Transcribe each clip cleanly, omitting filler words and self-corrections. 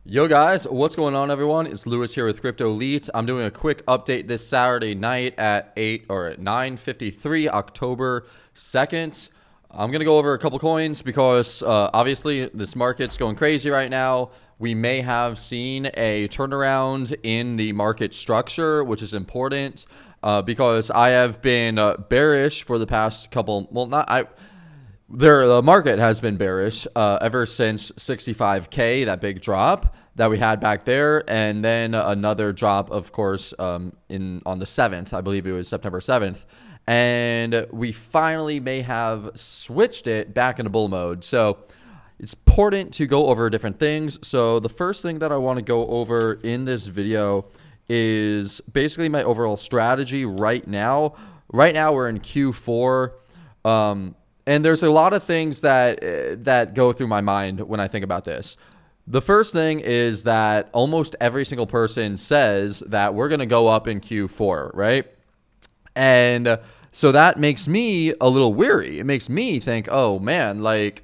Yo guys, what's going on everyone? It's Lewis here with Crypto Elite. I'm doing a quick update this Saturday night at 9:53 October 2nd. I'm going to go over a couple coins because obviously this market's going crazy right now. We may have seen a turnaround in the market structure, which is important because I have been bearish for the past couple, the market has been bearish ever since 65K, that big drop that we had back there, and then another drop, of course, on the 7th. I believe it was September 7th, and we finally may have switched it back into bull mode. So it's important to go over different things. So the first thing that I want to go over in this video is basically my overall strategy right now. Right now we're in Q4. And there's a lot of things that go through my mind when I think about this. The first thing is that almost every single person says that we're going to go up in Q4, right? And so that makes me a little weary. It makes me think, oh man, like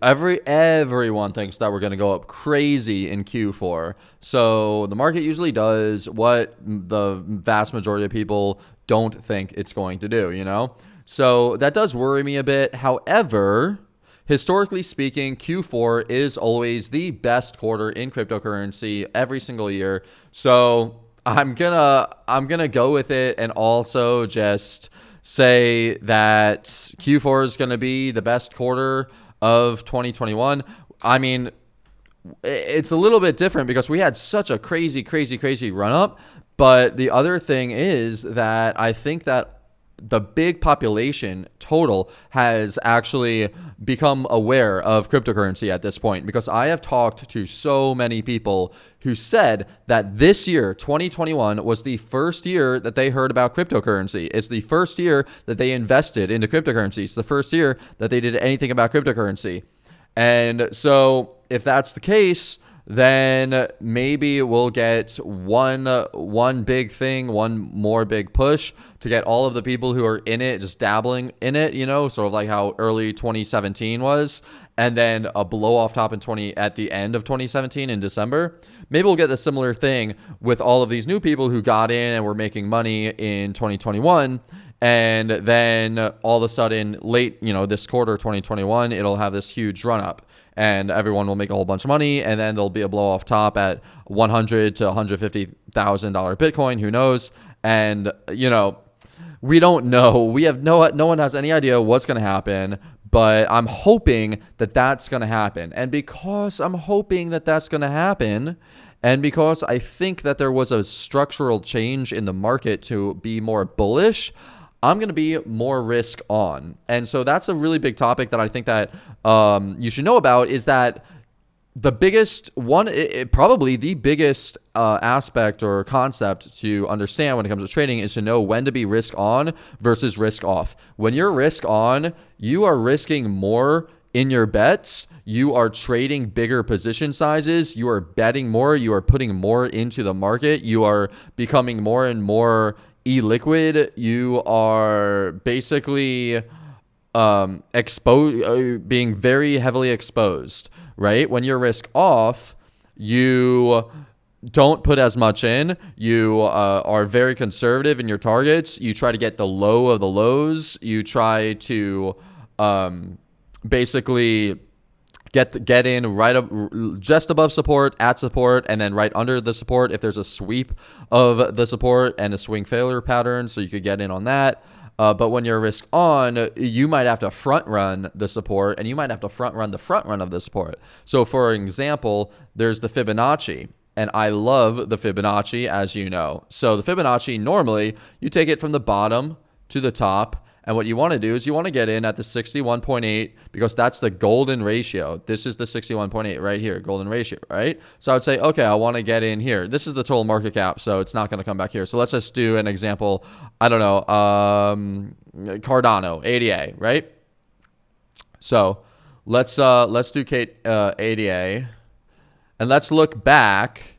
everyone thinks that we're going to go up crazy in Q4. So the market usually does what the vast majority of people don't think it's going to do, you know? So that does worry me a bit. However, historically speaking, Q4 is always the best quarter in cryptocurrency every single year. So I'm gonna go with it and also just say that Q4 is gonna be the best quarter of 2021. I mean, it's a little bit different because we had such a crazy run up. But the other thing is that I think that the big population total has actually become aware of cryptocurrency at this point, because I have talked to so many people who said that this year, 2021, was the first year that they heard about cryptocurrency. It's the first year that they invested into cryptocurrency. It's the first year that they did anything about cryptocurrency. And so if that's the case, then maybe we'll get one big thing, one more big push to get all of the people who are in it, just dabbling in it, you know, sort of like how early 2017 was, and then a blow off top at the end of 2017 in December. Maybe we'll get a similar thing with all of these new people who got in and were making money in 2021. And then all of a sudden, late, this quarter, 2021, it'll have this huge run up, and everyone will make a whole bunch of money, and then there'll be a blow off top at $100,000 to $150,000 Bitcoin. Who knows? And we don't know. We have no one has any idea what's going to happen. But I'm hoping that that's going to happen, and because I'm hoping that that's going to happen, and because I think that there was a structural change in the market to be more bullish, I'm going to be more risk on. And so that's a really big topic that I think that you should know about, is that the biggest one, probably the biggest aspect or concept to understand when it comes to trading is to know when to be risk on versus risk off. When you're risk on, you are risking more in your bets. You are trading bigger position sizes. You are betting more. You are putting more into the market. You are becoming more and more illiquid. You are basically being very heavily exposed, right? When you're risk off, you don't put as much in. You are very conservative in your targets. You try to get the low of the lows. You try to basically get in right up just above support, at support, and then right under the support if there's a sweep of the support and a swing failure pattern, so you could get in on that. But when you're risk on, you might have to front run the support, and you might have to front run of the support. So for example, there's the Fibonacci, and I love the Fibonacci, as you know. So the Fibonacci, normally you take it from the bottom to the top, and what you want to do is you want to get in at the 61.8, because that's the golden ratio. This is the 61.8 right here, golden ratio, right? So I would say, okay, I want to get in here. This is the total market cap, so it's not going to come back here. So let's just do an example. I don't know, Cardano, ADA, right? So let's do ADA, and let's look back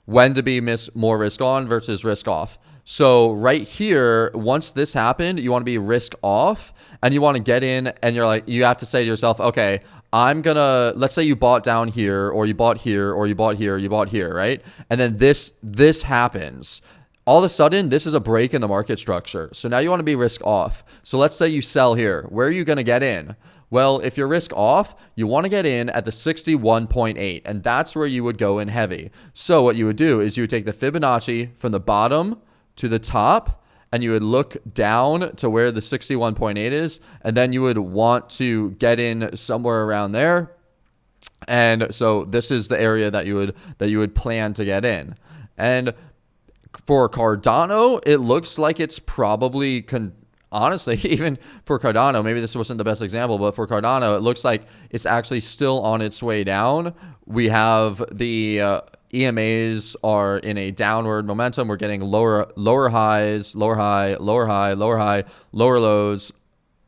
when to be more risk on versus risk off. So right here, once this happened, you want to be risk off and you want to get in, and you're like, you have to say to yourself, okay, let's say you bought down here, or you bought here, or you bought here, you bought here, right? And then this happens. All of a sudden, this is a break in the market structure. So now you want to be risk off. So let's say you sell here. Where are you going to get in? Well, if you're risk off, you want to get in at the 61.8, and that's where you would go in heavy. So what you would do is you would take the Fibonacci from the bottom to the top, and you would look down to where the 61.8 is, and then you would want to get in somewhere around there. And so this is the area that you would plan to get in. And for Cardano, it looks like it's probably honestly, even for Cardano, maybe this wasn't the best example, but for Cardano, it looks like it's actually still on its way down. We have the EMAs are in a downward momentum. We're getting lower highs, lower high, lower high, lower high, lower lows,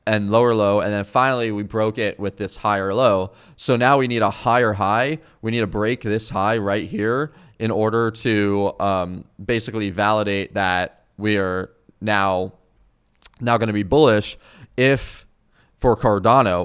and lower low. And then finally, we broke it with this higher low. So now we need a higher high. We need to break this high right here in order to basically validate that we are now going to be bullish. If for Cardano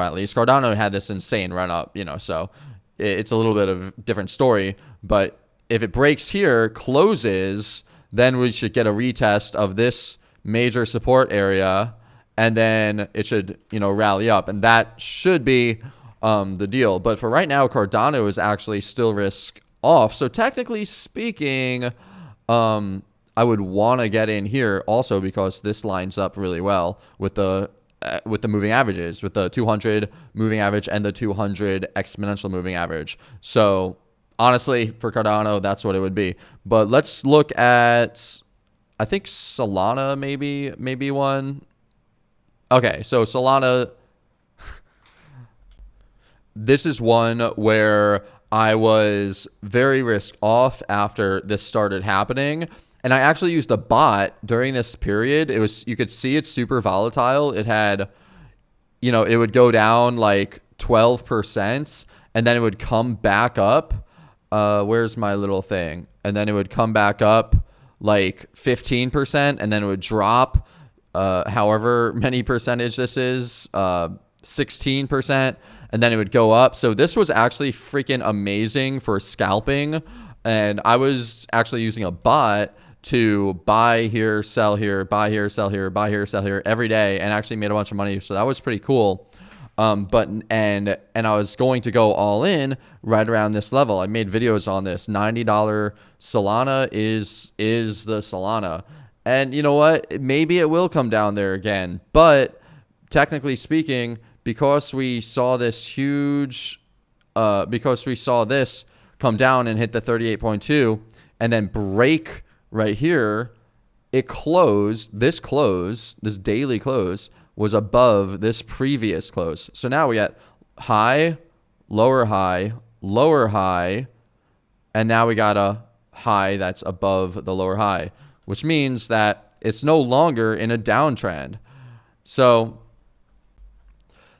at least, Cardano had this insane run up, so it's a little bit of a different story. But if it breaks here, closes, then we should get a retest of this major support area, and then it should, rally up, and that should be the deal. But for right now, Cardano is actually still risk off. So technically speaking, I would want to get in here also because this lines up really well with the moving averages, with the 200 moving average and the 200 exponential moving average. So honestly, for Cardano, that's what it would be. But let's look at, I think Solana maybe one. Okay, so Solana, this is one where I was very risk off after this started happening. And I actually used a bot during this period. You could see it's super volatile. It had, it would go down like 12%, and then it would come back up. Where's my little thing? And then it would come back up like 15%, and then it would drop however many percentage this is, 16%, and then it would go up. So this was actually freaking amazing for scalping. And I was actually using a bot to buy here, sell here, buy here, sell here, buy here, sell here every day, and actually made a bunch of money. So that was pretty cool. And I was going to go all in right around this level. I made videos on this. $90 Solana is the Solana. And you know what? Maybe it will come down there again. But technically speaking, because we saw this come down and hit the 38.2 and then break right here, this daily close was above this previous close. So now we got high, lower high, lower high, and now we got a high that's above the lower high, which means that it's no longer in a downtrend. So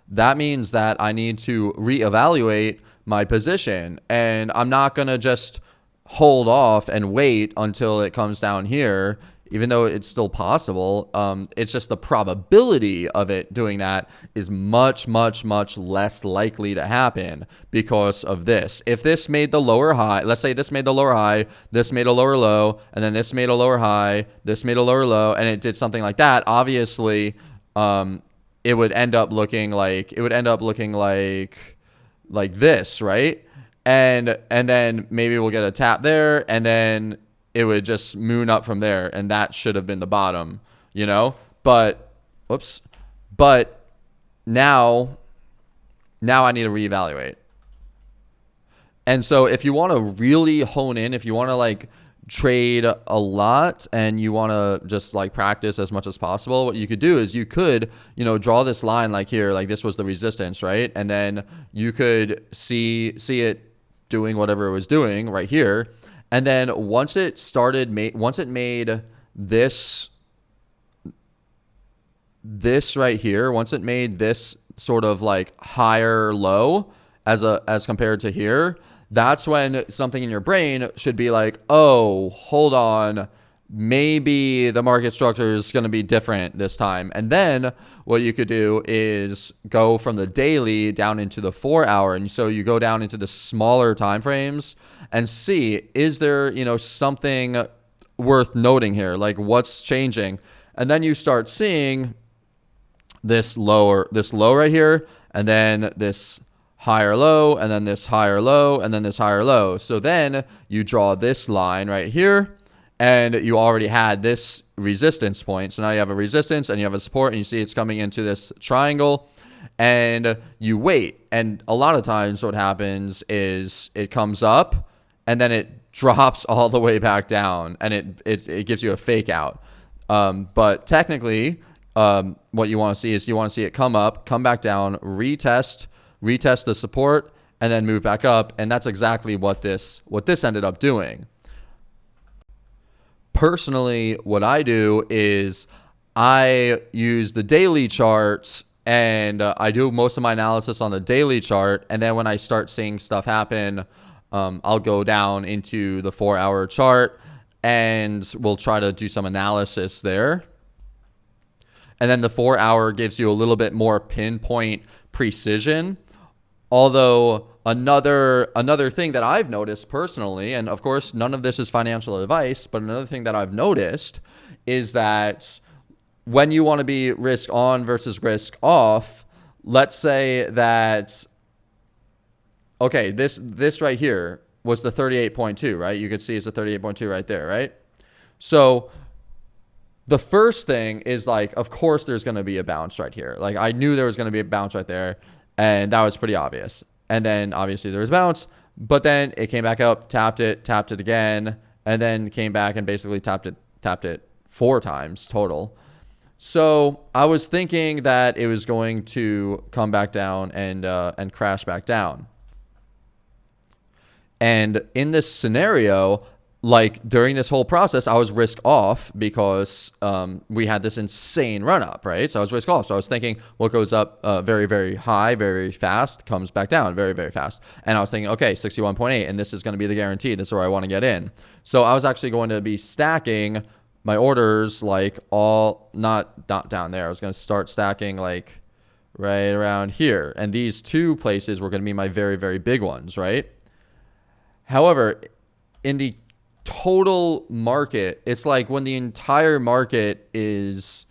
that means that I need to reevaluate my position, and I'm not going to just hold off and wait until it comes down here, even though it's still possible. It's just the probability of it doing that is much, much, much less likely to happen because of this. If this made the lower high, let's say this made the lower high, this made a lower low, and then this made a lower high, this made a lower low, and it did something like that, obviously, it would end up looking like this, right? And then maybe we'll get a tap there, and then it would just moon up from there, and that should have been the bottom, But now I need to reevaluate. And so if you want to really hone in, if you want to trade a lot and you want to just practice as much as possible, what you could do is you could, draw this line here, this was the resistance, right? And then you could see it doing whatever it was doing right here. And then once it made this right here, once it made this sort of higher low as compared to here, that's when something in your brain should be oh, hold on, maybe the market structure is going to be different this time. And then what you could do is go from the daily down into the 4-hour. And so you go down into the smaller time frames and see, is there, something worth noting here? Like, what's changing? And then you start seeing this low right here, and then this higher low, and then this higher low, and then this higher low. So then you draw this line right here, and you already had this resistance point. So now you have a resistance and you have a support, and you see it's coming into this triangle, and you wait. And a lot of times what happens is it comes up and then it drops all the way back down, and it gives you a fake out. But technically, what you want to see is you want to see it come up, come back down, retest the support, and then move back up. And that's exactly what this ended up doing. Personally, what I do is I use the daily chart, and I do most of my analysis on the daily chart. And then when I start seeing stuff happen, I'll go down into the 4-hour chart, and we'll try to do some analysis there. And then the 4-hour gives you a little bit more pinpoint precision. Although another thing that I've noticed personally, and of course none of this is financial advice, but another thing that I've noticed is that when you want to be risk on versus risk off, let's say that, okay, this right here was the 38.2, right? You could see it's a 38.2 right there, right? So the first thing is, like, of course there's going to be a bounce right here. Like, I knew there was going to be a bounce right there, and that was pretty obvious. And then obviously there was bounce, but then it came back up, tapped it again, and then came back and basically tapped it 4 times total. So I was thinking that it was going to come back down and crash back down. And in this scenario, like, during this whole process, I was risk off because we had this insane run up, right? So I was risk off. So I was thinking what goes up very, very high, very fast, comes back down very, very fast. And I was thinking, okay, 61.8, and this is going to be the guarantee. This is where I want to get in. So I was actually going to be stacking my orders, like, all not down there. I was going to start stacking like right around here. And these 2 places were going to be my very, very big ones, right? However, in the total market, it's like when the entire market is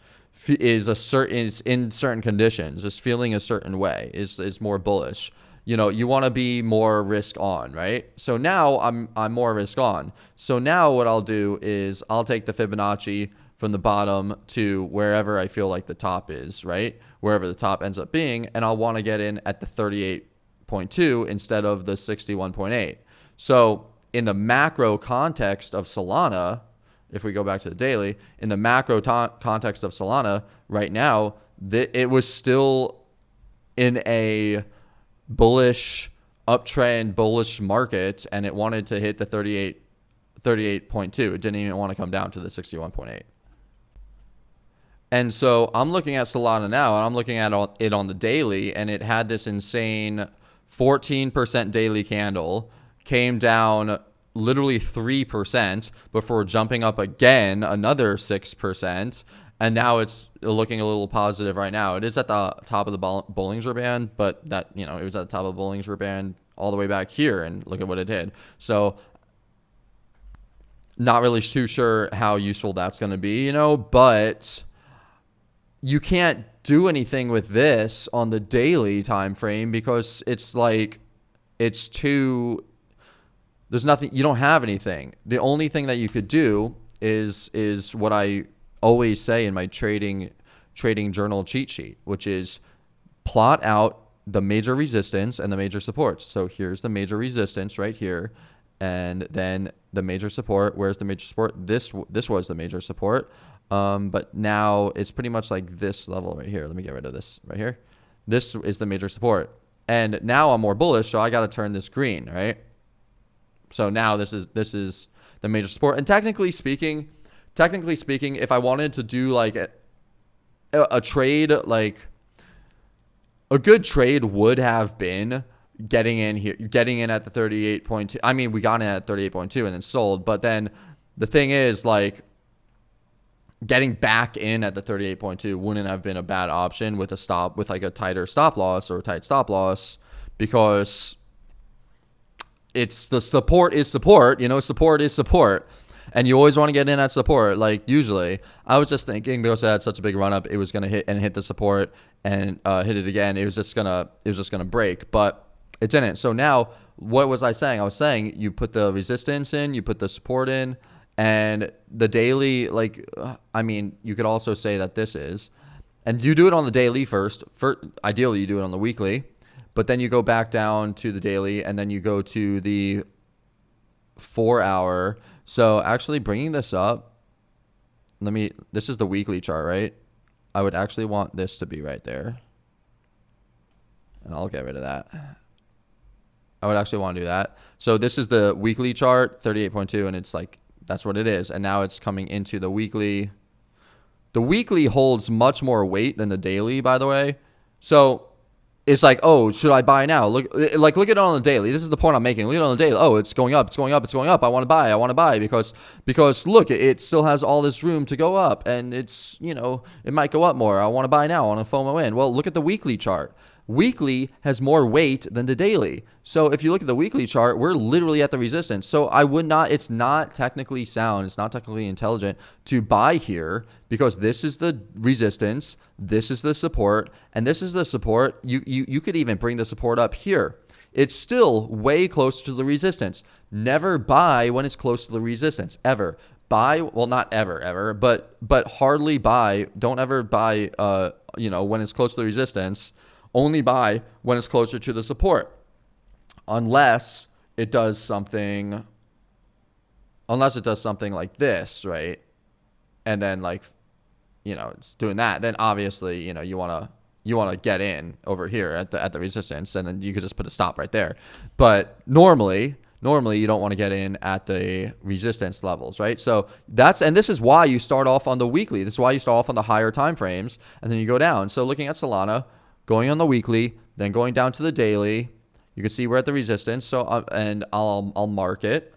in certain conditions, is feeling a certain way, is more bullish. You want to be more risk on, right? So now I'm more risk on. So now what I'll do is I'll take the Fibonacci from the bottom to wherever I feel like the top is, right? Wherever the top ends up being, and I'll want to get in at the 38.2 instead of the 61.8. So in the macro context of Solana, if we go back to the daily, in the macro context of Solana right now, it was still in a bullish uptrend, bullish market, and it wanted to hit the 38.2. It didn't even want to come down to the 61.8. And so I'm looking at Solana now, and I'm looking at it on the daily, and it had this insane 14% daily candle, came down literally 3% before jumping up again another 6%, and now it's looking a little positive right now. It is at the top of the Bollinger Band, but that, it was at the top of the Bollinger Band all the way back here, and look at what it did. So not really too sure how useful that's going to be, but you can't do anything with this on the daily time frame because it's like, it's too, there's nothing, you don't have anything. The only thing that you could do is what I always say in my trading journal cheat sheet, which is plot out the major resistance and the major supports. So here's the major resistance right here, and then the major support. Where's the major support? This was the major support, but now it's pretty much like this level right here. Let me get rid of this right here. This is the major support, and now I'm more bullish, so I got to turn this green, right? So now this is the major support. And technically speaking, if I wanted to do like a trade, like a good trade would have been getting in at the 38.2. I mean, we got in at 38.2 and then sold. But then the thing is, like, getting back in at the 38.2 wouldn't have been a bad option with like a tighter stop loss or a tight stop loss, because it's the support is support, support is support. And you always want to get in at support. Like usually, I was just thinking because it had such a big run up, it was gonna hit the support and hit it again. It was just gonna break, but it didn't. So now, what was I saying? I was saying you put the resistance in, you put the support in, and the daily. You could also say that this is, and you do it on the daily first. Ideally, you do it on the weekly, but then you go back down to the daily, and then you go to the 4 hour. So actually bringing this up, this is the weekly chart, right? I would actually want this to be right there. And I'll get rid of that. I would actually want to do that. So this is the weekly chart, 38.2, and it's like, that's what it is. And now it's coming into the weekly. The weekly holds much more weight than the daily, by the way. So it's like, oh, should I buy now? Look at it on the daily. This is the point I'm making. Look at it on the daily. Oh, it's going up. It's going up. It's going up. I want to buy because look, it still has all this room to go up, and it's, it might go up more. I want to buy now. I want to FOMO in. Well, look at the weekly chart. Weekly has more weight than the daily. So if you look at the weekly chart, we're literally at the resistance. So it's not technically sound. It's not technically intelligent to buy here, because this is the resistance. This is the support, and this is the support. You could even bring the support up here. It's still way closer to the resistance. Never buy when it's close to the resistance, ever. Buy, well, not ever, but hardly buy. Don't ever buy, when it's close to the resistance. Only buy when it's closer to the support, unless it does something like this, right? And then it's doing that. Then obviously, you want to get in over here at the resistance, and then you could just put a stop right there. But normally you don't want to get in at the resistance levels, right? So this is why you start off on the weekly. This is why you start off on the higher time frames, and then you go down. So looking at Solana, going on the weekly, then going down to the daily, you can see we're at the resistance. So and I'll mark it.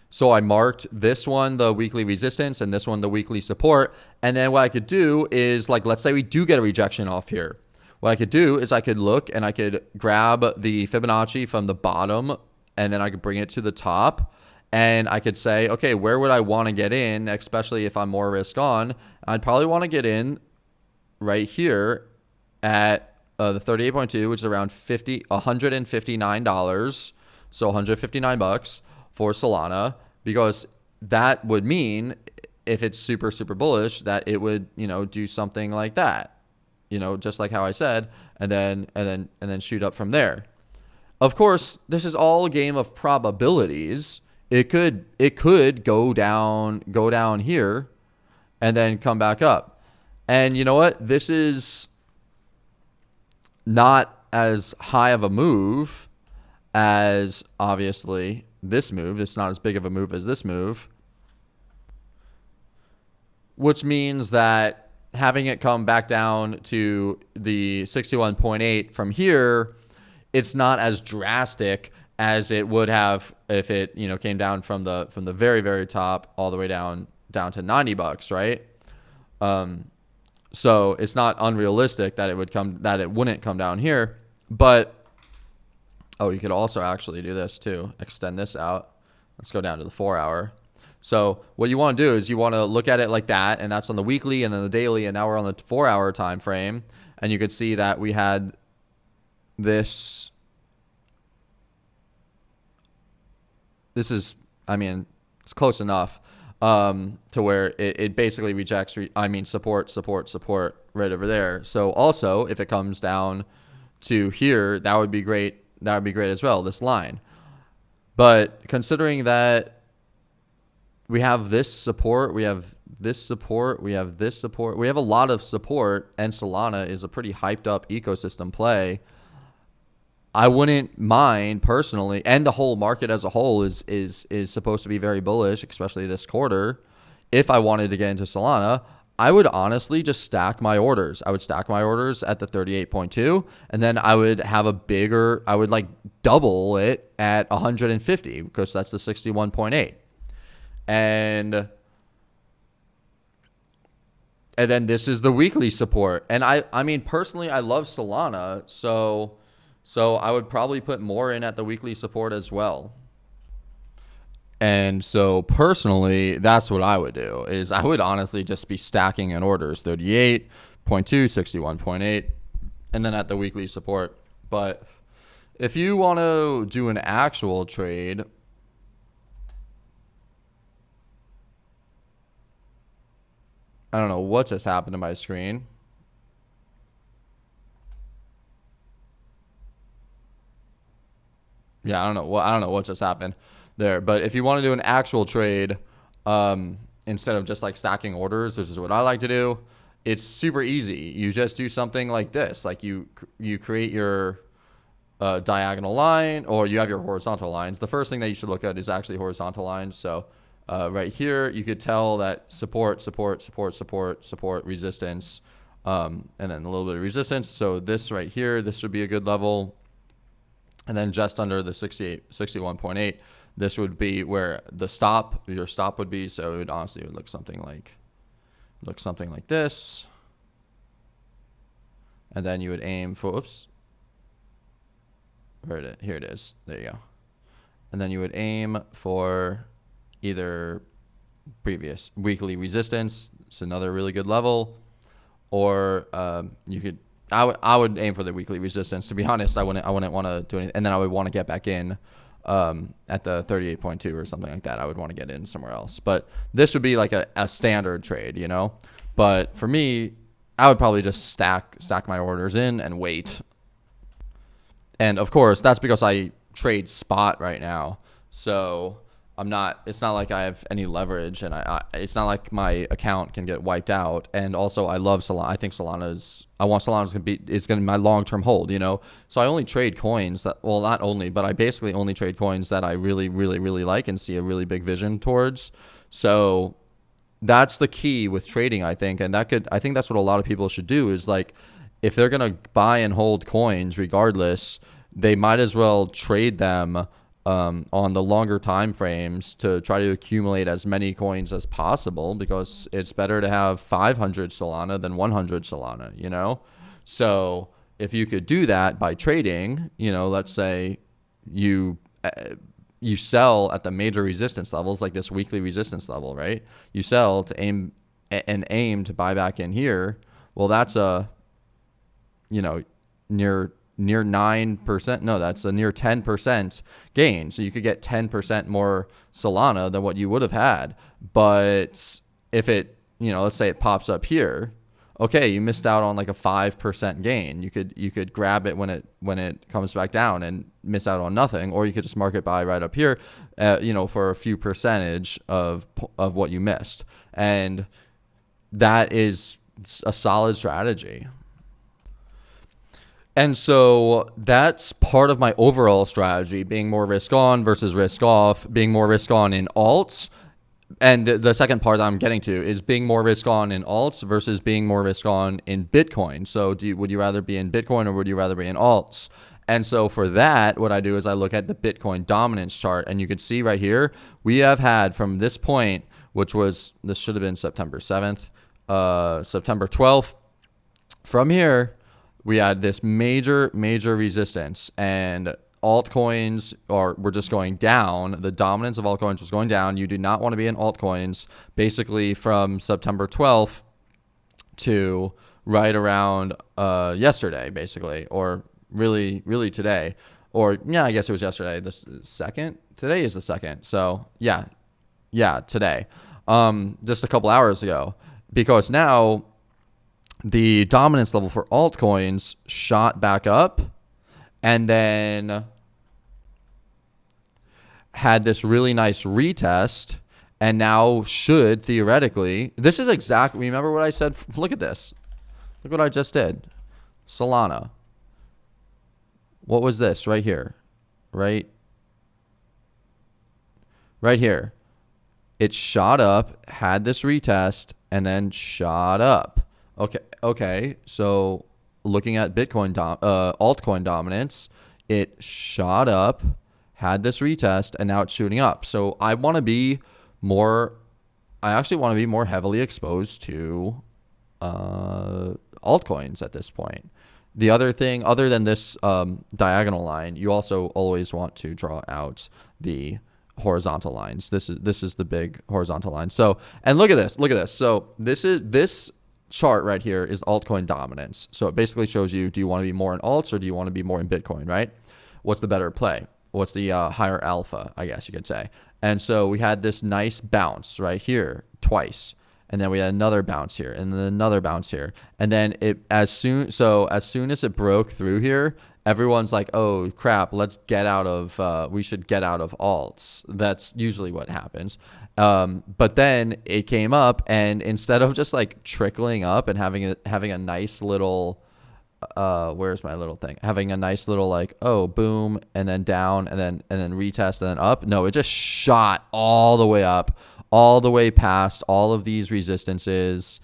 So I marked this one the weekly resistance and this one the weekly support. And then what I could do is, let's say we do get a rejection off here. What I could do is I could look and I could grab the Fibonacci from the bottom, and then I could bring it to the top. And I could say, okay, where would I want to get in, especially if I'm more risk on? I'd probably want to get in right here at the 38.2, which is around $159. So $159 for Solana, because that would mean, if it's super, super bullish, that it would, do something like that, just like how I said, and then shoot up from there. Of course, this is all a game of probabilities. It could go down here and then come back up. And you know what? This is not as high of a move as obviously this move. It's not as big of a move as this move, which means that having it come back down to the 61.8 from here, it's not as drastic as it would have if it, came down from the very, very top all the way down to $90, right? So it's not unrealistic that it wouldn't come down here. But you could also actually do this too. Extend this out. Let's go down to the 4 hour. So what you want to do is you want to look at it like that, and that's on the weekly and then the daily, and now we're on the 4 hour time frame, and you could see that we had this. This is, it's close enough to where it basically rejects, support right over there. So also, if it comes down to here, that would be great. That would be great as well, this line. But considering that we have this support, we have this support, we have this support, we have a lot of support, and Solana is a pretty hyped up ecosystem play, I wouldn't mind personally, and the whole market as a whole is supposed to be very bullish, especially this quarter. If I wanted to get into Solana, I would honestly just stack my orders. I would stack my orders at the 38.2, and then I would have I would double it at 150, because that's the 61.8. And And then this is the weekly support. And I mean, personally, I love Solana. So I would probably put more in at the weekly support as well. And so personally, that's what I would do, is I would honestly just be stacking in orders, 38.2, 61.8, and then at the weekly support. But if you want to do an actual trade, I don't know what just happened to my screen. Yeah, I don't know what just happened there. But if you want to do an actual trade, instead of just like stacking orders, this is what I like to do. It's super easy. You just do something like this. Like you create your diagonal line, or you have your horizontal lines. The first thing that you should look at is actually horizontal lines. So right here, you could tell that support, resistance, and then a little bit of resistance. So this right here, this would be a good level. And then just under the 61.8, this would be where the stop, your stop would be. So it would honestly look something like this. And then you would aim for, oops, here it is. There you go. And then you would aim for either previous weekly resistance, it's another really good level, or you could, I would aim for the weekly resistance. To be honest, I wouldn't want to do anything, and then I would want to get back in at the 38.2 or something like that. I would want to get in somewhere else. But this would be like a standard trade, you know. But for me, I would probably just stack my orders in and wait. And of course, that's because I trade spot right now. So it's not like I have any leverage, and it's not like my account can get wiped out. And also, I love Solana. I think I want Solana's going to be my long-term hold, you know? So I only trade coins that, well, not only, but I basically only trade coins that I really, really, really like and see a really big vision towards. So that's the key with trading, I think. And I think that's what a lot of people should do, is like, if they're going to buy and hold coins regardless, they might as well trade them on the longer time frames to try to accumulate as many coins as possible, because it's better to have 500 Solana than 100 Solana, you know? So if you could do that by trading, you know, let's say you sell at the major resistance levels, like this weekly resistance level, right? You sell to aim to buy back in here. Well, that's near 9%. No, that's a near 10% gain. So you could get 10% more Solana than what you would have had. But if it, let's say it pops up here, okay, you missed out on like a 5% gain. You could grab it when it comes back down and miss out on nothing, or you could just market buy right up here, for a few percentage of what you missed. And that is a solid strategy. And so that's part of my overall strategy, being more risk on versus risk off, being more risk on in alts. And the second part that I'm getting to is being more risk on in alts versus being more risk on in Bitcoin. So would you rather be in Bitcoin or would you rather be in alts? And so for that, what I do is I look at the Bitcoin dominance chart, and you can see right here, we have had from this point, this should have been September 7th, September 12th, from here, we had this major resistance, and altcoins were just going down. The dominance of altcoins was going down. You do not want to be in altcoins basically from September 12th to right around yesterday, basically, or really today. Or, yeah, I guess it was yesterday, the 2nd. Today is the 2nd. So, yeah, today. Just a couple hours ago. Because now the dominance level for altcoins shot back up and then had this really nice retest, and now should theoretically, this is exactly, remember what I said? Look at this. Look what I just did. Solana. What was this right here? Right here. It shot up, had this retest, and then shot up. Okay. So looking at Bitcoin altcoin dominance, it shot up, had this retest, and now it's shooting up. So I actually want to be more heavily exposed to altcoins at this point. The other thing, other than this diagonal line, you also always want to draw out the horizontal lines. This is the big horizontal line. So, and look at this. So this chart right here is altcoin dominance. So it basically shows you, do you want to be more in alts or do you want to be more in Bitcoin, right? What's the better play? What's the higher alpha, I guess you could say. And so we had this nice bounce right here twice. And then we had another bounce here and then another bounce here. And then as soon as it broke through here, everyone's like, oh crap, we should get out of alts. That's usually what happens. But then it came up, and instead of just like trickling up and having a nice little, where's my little thing? Having a nice little like, oh, boom, and then down, and then retest, and then up. No, it just shot all the way up, all the way past all of these resistances,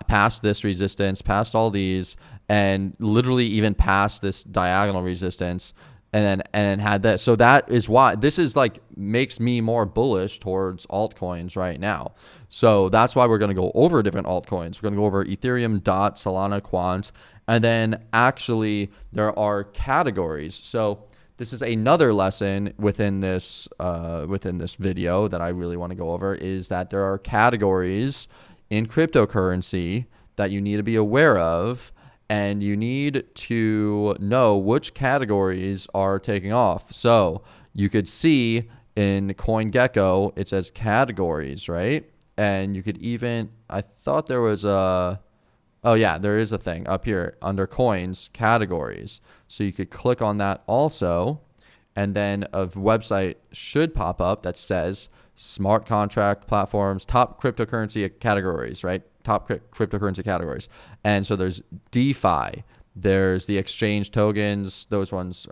past this resistance, past all these, and literally even past this diagonal resistance, and then had that. So that is why this is like makes me more bullish towards altcoins right now. So that's why we're going to go over different altcoins. We're going to go over Ethereum, DOT, Solana, Quant, and then actually there are categories. So this is another lesson within this video that I really want to go over, is that there are categories in cryptocurrency that you need to be aware of, and you need to know which categories are taking off. So you could see in CoinGecko, it says categories, right? And you could even, I thought there was oh yeah, there is a thing up here under coins, categories. So you could click on that also, and then a website should pop up that says smart contract platforms, top cryptocurrency categories, right? Top cryptocurrency categories. And so there's DeFi, there's the exchange tokens. Those ones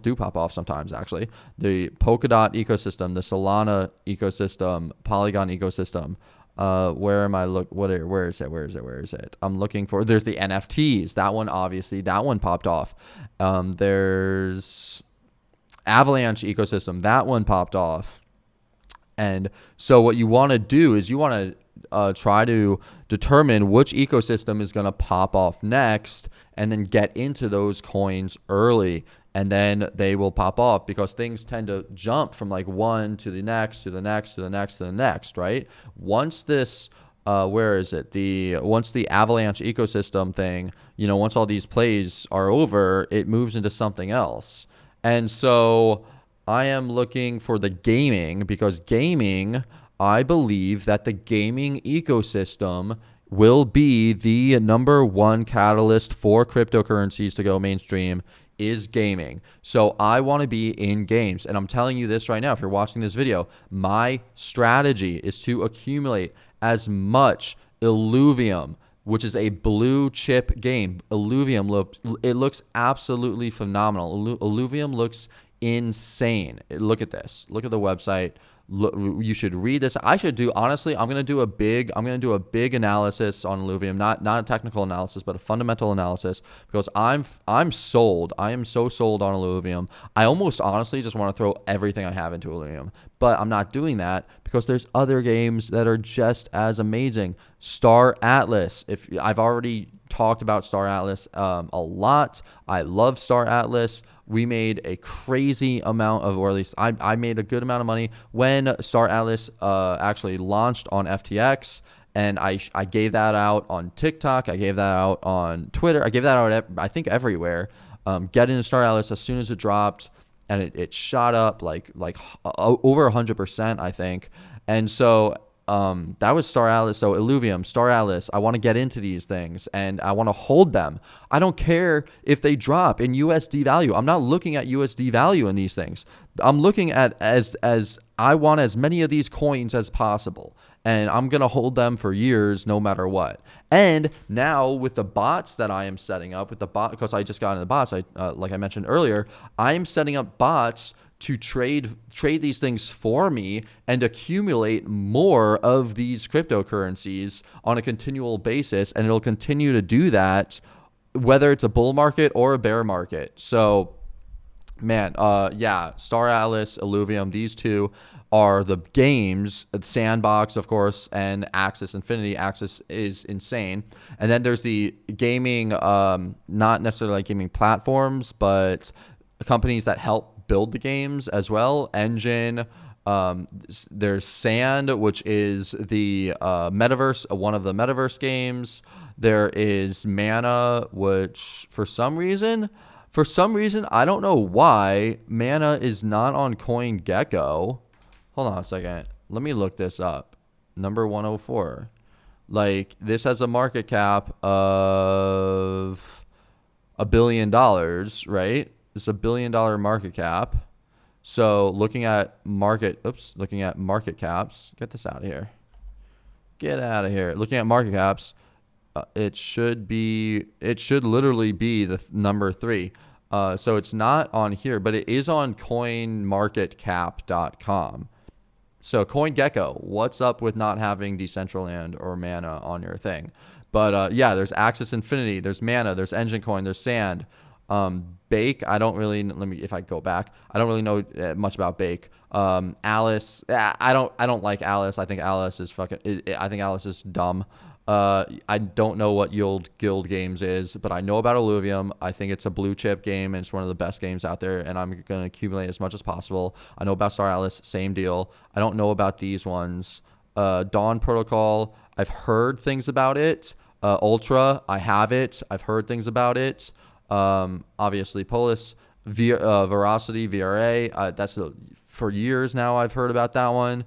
do pop off sometimes, actually. The Polkadot ecosystem, the Solana ecosystem, Polygon ecosystem. Where am I where is it? I'm looking for, there's the NFTs. That one, obviously, that one popped off. There's Avalanche ecosystem. That one popped off. And so what you want to do is you want to try to determine which ecosystem is going to pop off next, and then get into those coins early, and then they will pop off, because things tend to jump from like one to the next, to the next, to the next, to the next, right? Once this, once the Avalanche ecosystem thing, once all these plays are over, it moves into something else. And so I am looking for the gaming, because gaming, I believe that the gaming ecosystem will be the number one catalyst for cryptocurrencies to go mainstream, is gaming. So I want to be in games. And I'm telling you this right now, if you're watching this video, my strategy is to accumulate as much Illuvium, which is a blue chip game. Illuvium, it looks absolutely phenomenal. Illuvium looks insane. Look at this. Look at the website. Look, you should read this. I should do, honestly, I'm going to do a big analysis on Illuvium, not a technical analysis, but a fundamental analysis, because I'm sold. I am so sold on Illuvium. I almost honestly just want to throw everything I have into Illuvium, but I'm not doing that because there's other games that are just as amazing. Star Atlas. If I've already talked about Star Atlas a lot. I love Star Atlas. We made a crazy amount of, or at least I made a good amount of money when Star Atlas actually launched on FTX, and I gave that out on TikTok. I gave that out on Twitter. I gave that out, I think, everywhere. Get into Star Atlas as soon as it dropped, and it shot up like over 100%, I think. And so that was Star Atlas. So Illuvium, Star Atlas, I want to get into these things and I want to hold them. I don't care if they drop in USD value. I'm not looking at USD value in these things. I'm looking at as I want as many of these coins as possible, and I'm going to hold them for years no matter what. And now with the bots that I am setting up, because I just got into the bots, like I mentioned earlier, I'm setting up bots to trade these things for me and accumulate more of these cryptocurrencies on a continual basis, and it'll continue to do that whether it's a bull market or a bear market. So Man, yeah, Star Atlas, Illuvium, these two are the games. Sandbox, of course, and Axis Infinity. Axis is insane. And then there's the gaming, not necessarily like gaming platforms, but companies that help build the games as well. Engine. There's Sand, which is the metaverse, one of the metaverse games. There is Mana, which for some reason, I don't know why, Mana is not on CoinGecko. Hold on a second. Let me look this up. Number 104. Like, this has a market cap of $1 billion, right? It's $1 billion market cap. So looking at market caps. Get this out of here. Get out of here. Looking at market caps. It should literally be the number 3. So it's not on here, but it is on coinmarketcap.com. So CoinGecko, what's up with not having Decentraland or Mana on your thing? But yeah, there's Axis Infinity, there's Mana, there's Engine Coin, there's Sand. Bake, I don't really, if I go back, I don't really know much about Bake. Alice, I don't like Alice. I think Alice is dumb. I don't know what Yield Guild Games is, but I know about Illuvium. I think it's a blue chip game, and it's one of the best games out there, and I'm going to accumulate as much as possible. I know about Star Atlas, same deal. I don't know about these ones. Dawn Protocol, I've heard things about it. Ultra, I have it. I've heard things about it. Obviously, Polis, Veracity, VRA, for years now I've heard about that one.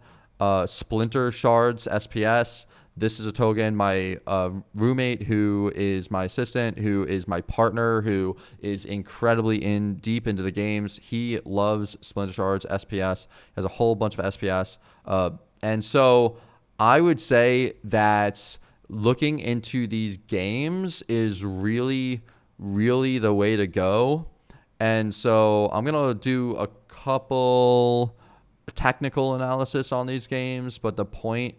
Splinter Shards, SPS. This is a token. My roommate, who is my assistant, who is my partner, who is incredibly deep into the games, he loves Splinter Shards, SPS, has a whole bunch of SPS. And so I would say that looking into these games is really, really the way to go. And so I'm going to do a couple technical analysis on these games, but the point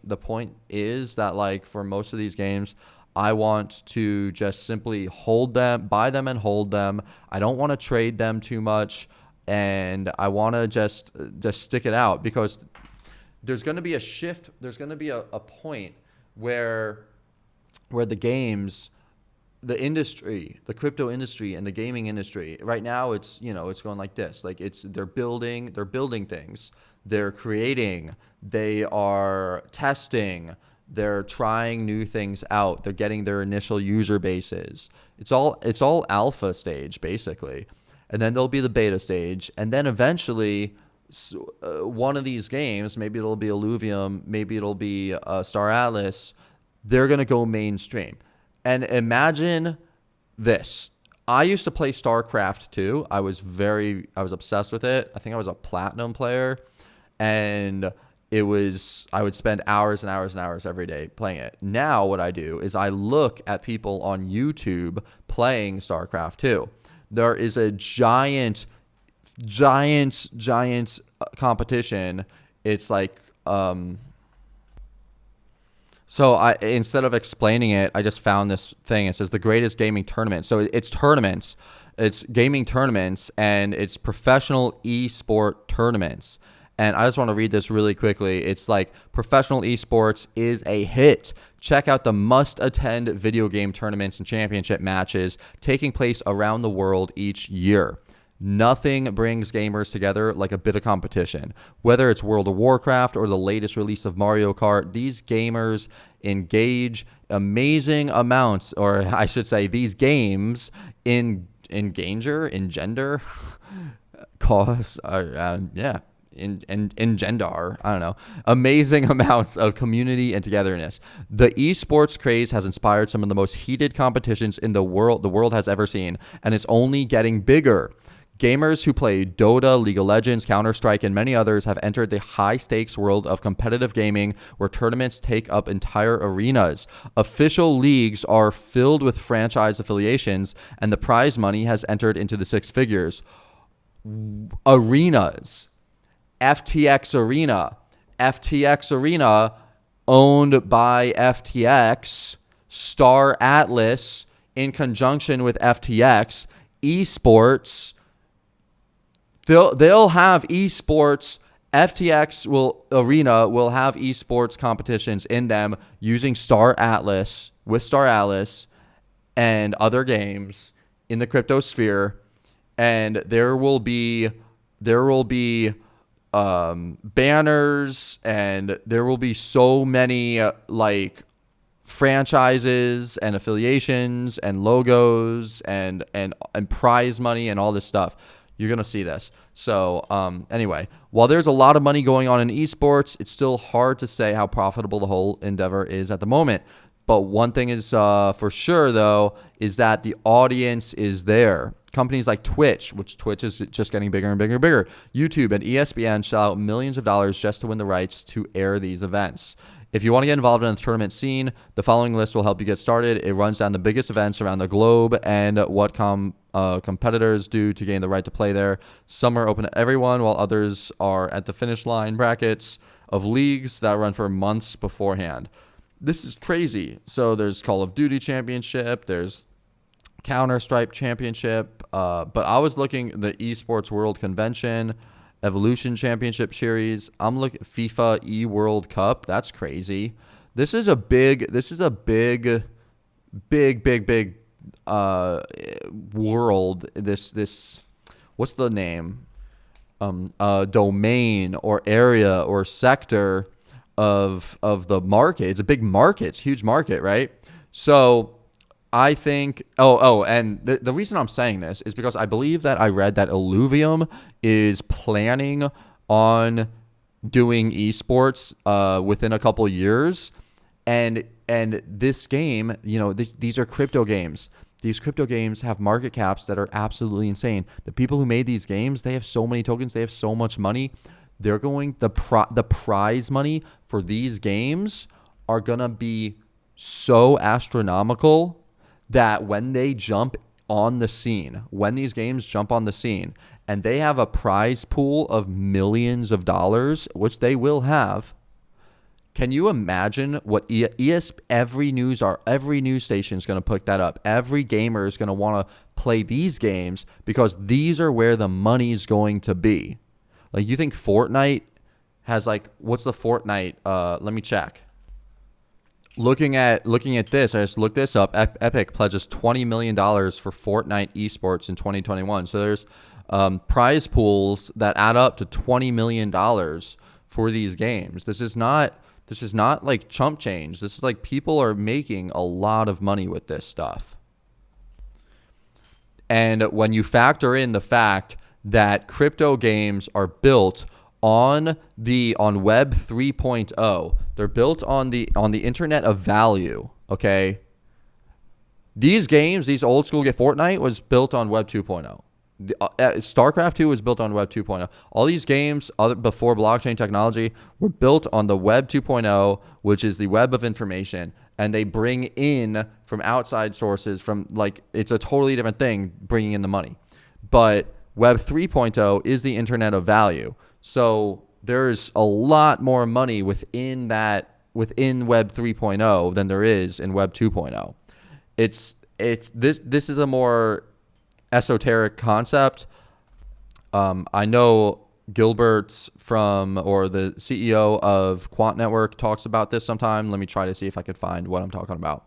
is that, like, for most of these games, I want to just simply buy them and hold them. I don't want to trade them too much, and I want to just stick it out, because there's going to be a shift. There's going to be a point where the games, the industry, the crypto industry and the gaming industry, right now it's going like this. Like, they're building things. They're creating, they are testing, they're trying new things out. They're getting their initial user bases. It's all alpha stage, basically. And then there'll be the beta stage. And then eventually, one of these games, maybe it'll be Illuvium, maybe it'll be Star Atlas, they're going to go mainstream. And imagine this. I used to play StarCraft 2. I was obsessed with it. I think I was a platinum player. And I would spend hours and hours and hours every day playing it. Now what I do is I look at people on YouTube playing StarCraft 2. There is a giant competition. It's like, so instead of explaining it, I just found this thing. It says the greatest gaming tournament. So it's tournaments. It's gaming tournaments, and it's professional esport tournaments. And I just want to read this really quickly. It's like, professional esports is a hit. Check out the must-attend video game tournaments and championship matches taking place around the world each year. Nothing brings gamers together like a bit of competition. Whether it's World of Warcraft or the latest release of Mario Kart, these gamers engage amazing amounts, or I should say, these games engender I don't know, amazing amounts of community and togetherness. The esports craze has inspired some of the most heated competitions in the world has ever seen, and it's only getting bigger. Gamers who play Dota, League of Legends, Counter-Strike, and many others have entered the high-stakes world of competitive gaming, where tournaments take up entire arenas. Official leagues are filled with franchise affiliations, and the prize money has entered into the six figures. Arenas. FTX Arena, owned by FTX, Star Atlas, in conjunction with FTX, esports, They'll have esports. FTX Arena will have esports competitions in them using Star Atlas and other games in the crypto sphere, and there will be banners, and there will be so many like franchises and affiliations and logos and prize money and all this stuff. You're going to see this. So anyway, while there's a lot of money going on in esports, it's still hard to say how profitable the whole endeavor is at the moment. But one thing is for sure, though, is that the audience is there. Companies like Twitch, which Twitch is just getting bigger and bigger and bigger. YouTube and ESPN shell out millions of dollars just to win the rights to air these events. If you want to get involved in the tournament scene, the following list will help you get started. It runs down the biggest events around the globe and what competitors do to gain the right to play there. Some are open to everyone, while others are at the finish line brackets of leagues that run for months beforehand. This is crazy. So there's Call of Duty Championship, there's Counter-Strike Championship, but I was looking the Esports World Convention, Evolution Championship Series. I'm looking FIFA E-World Cup. That's crazy. This is a big world. This what's the name? Domain or area or sector of the market. It's a big market. It's a huge market, right? So I think, and the reason I'm saying this is because I believe that I read that Illuvium is planning on doing esports within a couple years, and this game, these are crypto games. These crypto games have market caps that are absolutely insane. The people who made these games, they have so many tokens, they have so much money. They're going the prize money for these games are gonna be so astronomical that when they jump on the scene, when these games jump on the scene, and they have a prize pool of millions of dollars, which they will have, can you imagine what every news station is going to put that up? Every gamer is going to want to play these games because these are where the money's going to be. Like, you think Fortnite has what's the Fortnite? Let me check. Looking at this, I just looked this up. Epic pledges $20 million for Fortnite esports in 2021. So there's prize pools that add up to $20 million for these games. This is not like chump change. This is like people are making a lot of money with this stuff. And when you factor in the fact that crypto games are built on Web 3.0, they're built on the internet of value. Okay, these games, these old school Fortnite was built on Web 2.0. StarCraft 2 was built on Web 2.0. All these games before blockchain technology were built on the Web 2.0, which is the web of information, and they bring in from outside sources it's a totally different thing bringing in the money. But Web 3.0 is the internet of value. So there's a lot more money within Web 3.0 than there is in Web 2.0. This is a more esoteric concept. I know Gilbert the CEO of Quant Network talks about this sometime. Let me try to see if I could find what I'm talking about.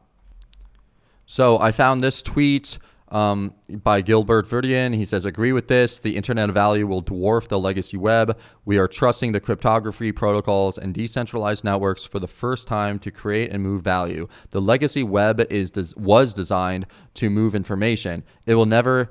So I found this tweet by Gilbert Verdian. He says, agree with this. The internet of value will dwarf the legacy web. We are trusting the cryptography protocols and decentralized networks for the first time to create and move value. The legacy web was designed to move information. It was never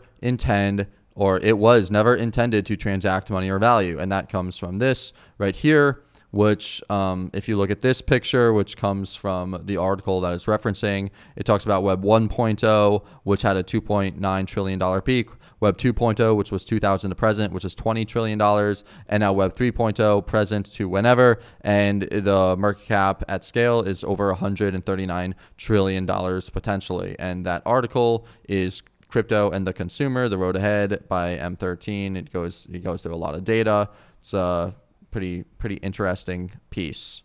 intended to transact money or value. And that comes from this right here, which if you look at this picture, which comes from the article that it's referencing, it talks about Web 1.0, which had a $2.9 trillion peak, Web 2.0, which was 2000 to present, which is $20 trillion, and now Web 3.0, present to whenever, and the market cap at scale is over $139 trillion potentially. And that article is Crypto and the Consumer, The Road Ahead by M13. He goes through a lot of data. It's a pretty interesting piece.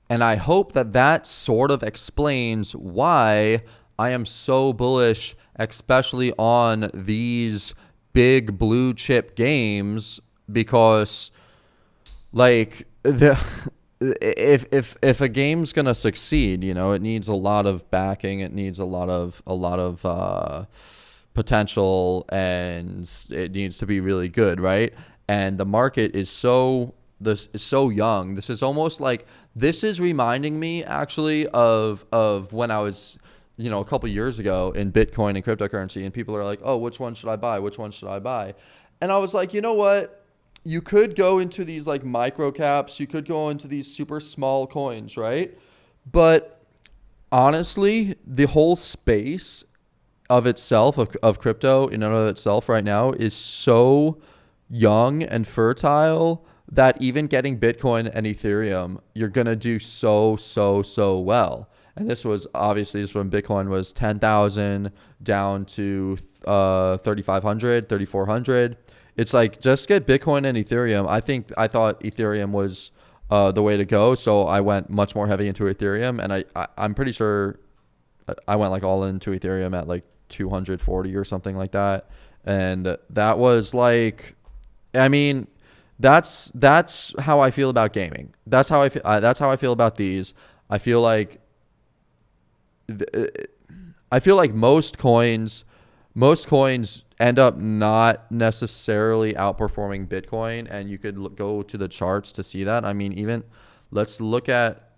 And I hope that sort of explains why I am so bullish, especially on these big blue chip games, because like if a game's gonna succeed, it needs a lot of backing, it needs a lot of potential, and it needs to be really good, right? And the market is so young. This is almost like, this is reminding me actually of when I was a couple years ago in Bitcoin and cryptocurrency, and people are like, oh, which one should I buy? Which one should I buy? And I was like, you know what? You could go into these like micro caps. You could go into these super small coins, right? But honestly, the whole space of itself, of crypto in and of itself right now, is so young and fertile that even getting Bitcoin and Ethereum, you're going to do so well. And this was obviously when Bitcoin was 10,000 down to 3,500, 3,400. It's like, just get Bitcoin and Ethereum. I thought Ethereum was the way to go, so I went much more heavy into Ethereum, and I'm pretty sure I went like all into Ethereum at like 240 or something like that. And that was like, I mean, that's how I feel about gaming. That's how I feel about these. I feel like most coins end up not necessarily outperforming Bitcoin, and you could go to the charts to see that. I mean, even let's look at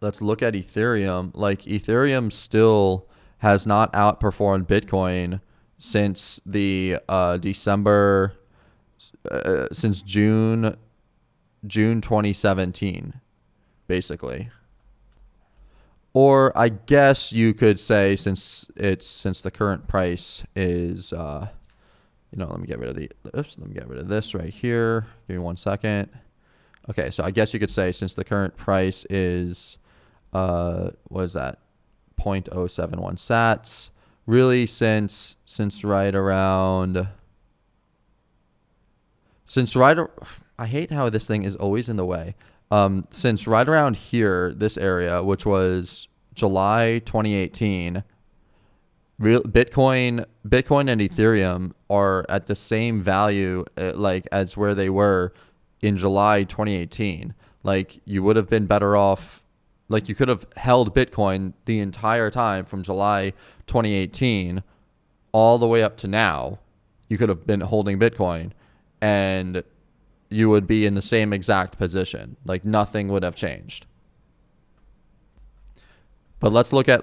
Ethereum. Like, Ethereum still has not outperformed Bitcoin since the since June 2017, basically. Or I guess you could say, since the current price is let me get rid of this right here. Give me 1 second. Okay, so I guess you could say, since the current price is what is that? 0.071 sats. Really, since right around I hate how this thing is always in the way. Since right around here, this area, which was July 2018, Bitcoin and Ethereum are at the same value like as where they were in July 2018. Like, you would have been better off, like, you could have held Bitcoin the entire time from July 2018 all the way up to now. You could have been holding Bitcoin, and you would be in the same exact position. Like, nothing would have changed. But let's look at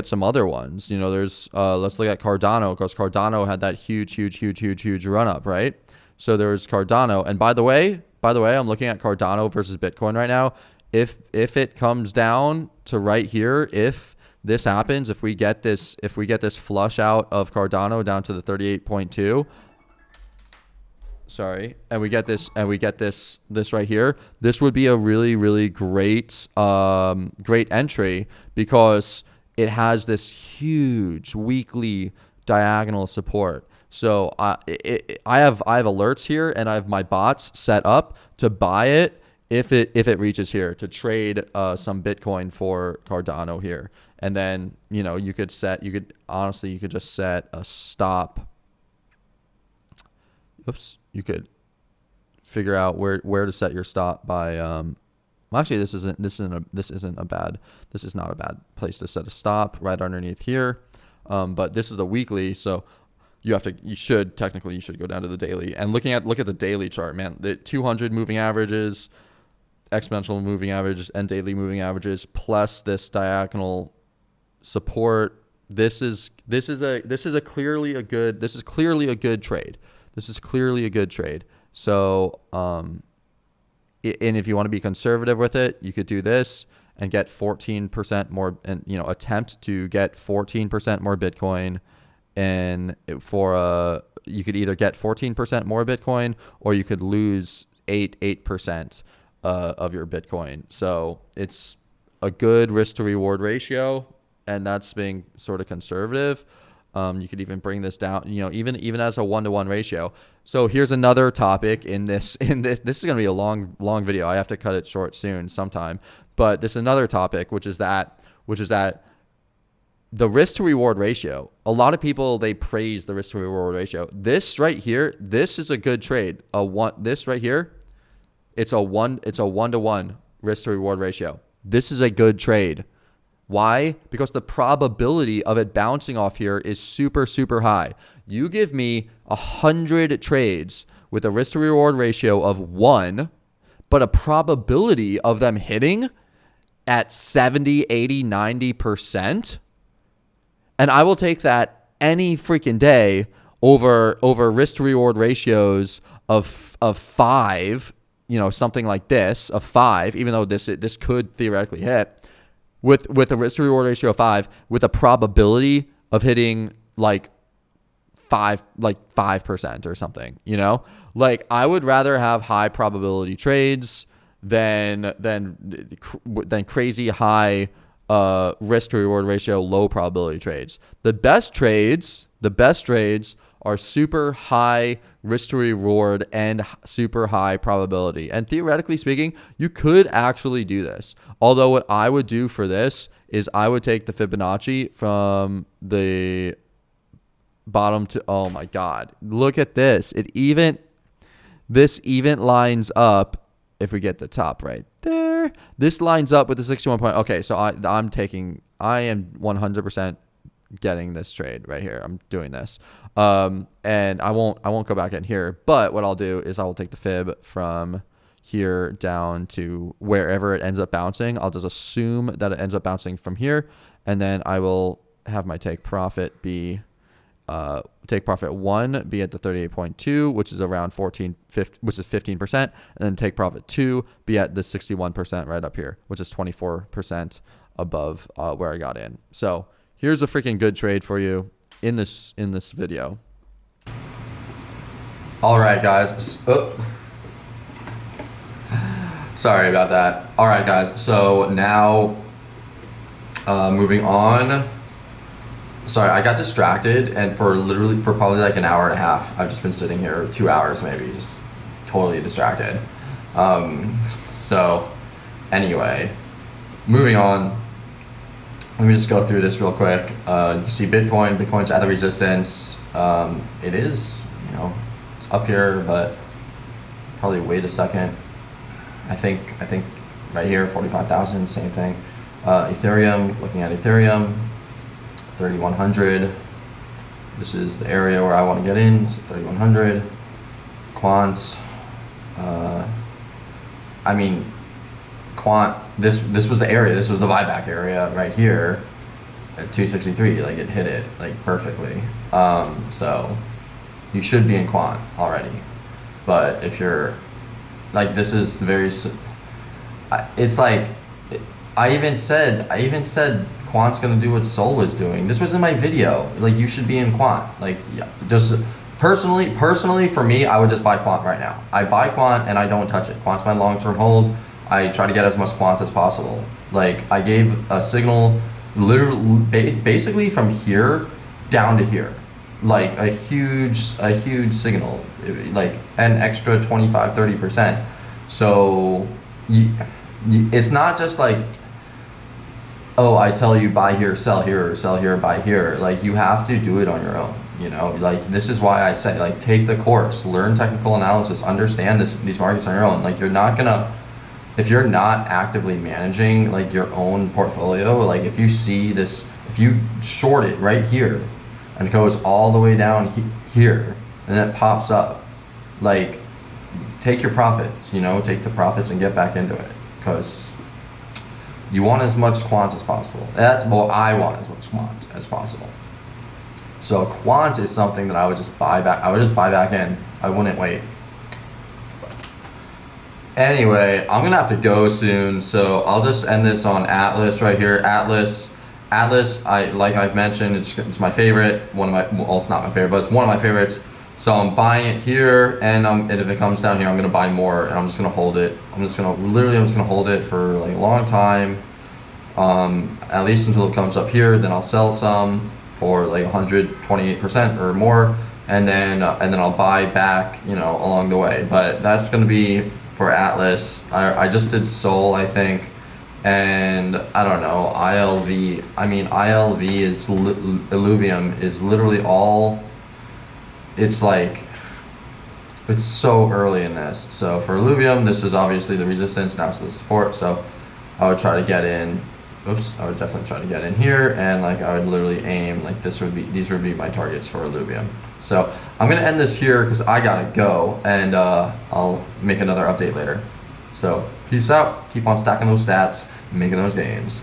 some other ones. There's let's look at Cardano, because Cardano had that huge run up, right? So there's Cardano, and by the way, I'm looking at Cardano versus Bitcoin right now. If it comes down to right here, if this happens, if we get this flush out of Cardano down to the 38.2, and we get this right here, this would be a really great entry, because it has this huge weekly diagonal support. So I have alerts here, and I have my bots set up to buy it if it reaches here, to trade some Bitcoin for Cardano here. And then you could just set a stop. Oops. You could figure out where to set your stop by actually, this is not a bad place to set a stop, right underneath here. But this is a weekly, so you should go down to the daily, and look at the daily chart, man. The 200 moving averages, exponential moving averages, and daily moving averages, plus this diagonal support. This is clearly a good trade. This is clearly a good trade. So, and if you want to be conservative with it, you could do this and get 14% more, and attempt to get 14% more Bitcoin. And you could either get 14% more Bitcoin, or you could lose 8% of your Bitcoin. So it's a good risk to reward ratio, and that's being sort of conservative. You could even bring this down, even as a 1-to-1 ratio. So here's another topic in this. This is going to be a long video. I have to cut it short soon sometime. But this is another topic, which is that the risk to reward ratio, a lot of people, they praise the risk to reward ratio. This right here, this is a good trade. This right here, it's a 1-to-1 risk to reward ratio. This is a good trade. Why? Because the probability of it bouncing off here is super, super high. You give me 100 trades with a risk to reward ratio of 1, but a probability of them hitting at 70, 80, 90%. And I will take that any freaking day over risk to reward ratios of 5, something like this, of 5, even though this could theoretically hit, with a risk to reward ratio of 5, with a probability of hitting like 5% or something, Like, I would rather have high probability trades than crazy high risk to reward ratio, low probability trades. The best trades are super high risk to reward and super high probability. And theoretically speaking, you could actually do this. Although what I would do for this is I would take the Fibonacci from the bottom to, oh my God, look at this. This even lines up. If we get the top right there, this lines up with the 61 point. Okay, so I am 100% getting this trade right here. I'm doing this, and I won't go back in here. But what I'll do is I will take the fib from here down to wherever it ends up bouncing. I'll just assume that it ends up bouncing from here, and then I will have my take profit be. Take profit 1 be at the 38.2, which is around 15%, and then take profit 2 be at the 61% right up here, which is 24% above where I got in. So here's a freaking good trade for you in this video. All right, guys. Sorry about that. All right, guys. So now moving on. Sorry, I got distracted, and for probably like an hour and a half, I've just been sitting here, 2 hours maybe, just totally distracted. So anyway, moving on. Let me just go through this real quick. You see Bitcoin's at the resistance. It is, it's up here, but probably wait a second. I think right here, 45,000, same thing. Ethereum, looking at Ethereum. 3,100. This is the area where I want to get in. So 3,100. Quant. Quant. This was the area. This was the buyback area right here at 263. Like, it hit it like perfectly. So you should be in quant already. But if you're like, this is very. It's like, I even said quant's gonna do what Sol was doing. This was in my video. Like, you should be in quant. Like, yeah, just personally for me, I would just buy quant right now. I buy quant and I don't touch it. Quant's my long-term hold. I try to get as much quant as possible. Like, I gave a signal literally basically from here down to here, like a huge signal, like an extra 25-30%. So it's not just like, oh, I tell you buy here, sell here, or sell here, buy here. Like, you have to do it on your own, Like, this is why I say, like, take the course, learn technical analysis, understand these markets on your own. Like, you're not gonna, if you're not actively managing, like, your own portfolio, like, if you see this, if you short it right here and it goes all the way down here and then it pops up, like, take your profits, take the profits and get back into it, because you want as much quant as possible. That's what I want, as much quant as possible. So quant is something that I would just buy back. I would just buy back in. I wouldn't wait. Anyway, I'm gonna have to go soon, so I'll just end this on Atlas right here. Atlas, like I've mentioned, it's my favorite. Well, it's not my favorite, but it's one of my favorites. So I'm buying it here, and if it comes down here, I'm gonna buy more, and I'm just gonna hold it. I'm just gonna hold it for like a long time, at least until it comes up here. Then I'll sell some for like 128% or more, and then I'll buy back, along the way. But that's gonna be for Atlas. I just did Sol, I think, And I don't know, ILV. I mean, ILV is Illuvium is literally all. It's like, it's so early in this. So for Illuvium, this is obviously the resistance. Now it's the support. So I would try to get in. Oops, I would definitely try to get in here, and like I would literally aim like these would be my targets for Illuvium. So I'm gonna end this here because I gotta go, and I'll make another update later. So peace out. Keep on stacking those stats, making those gains.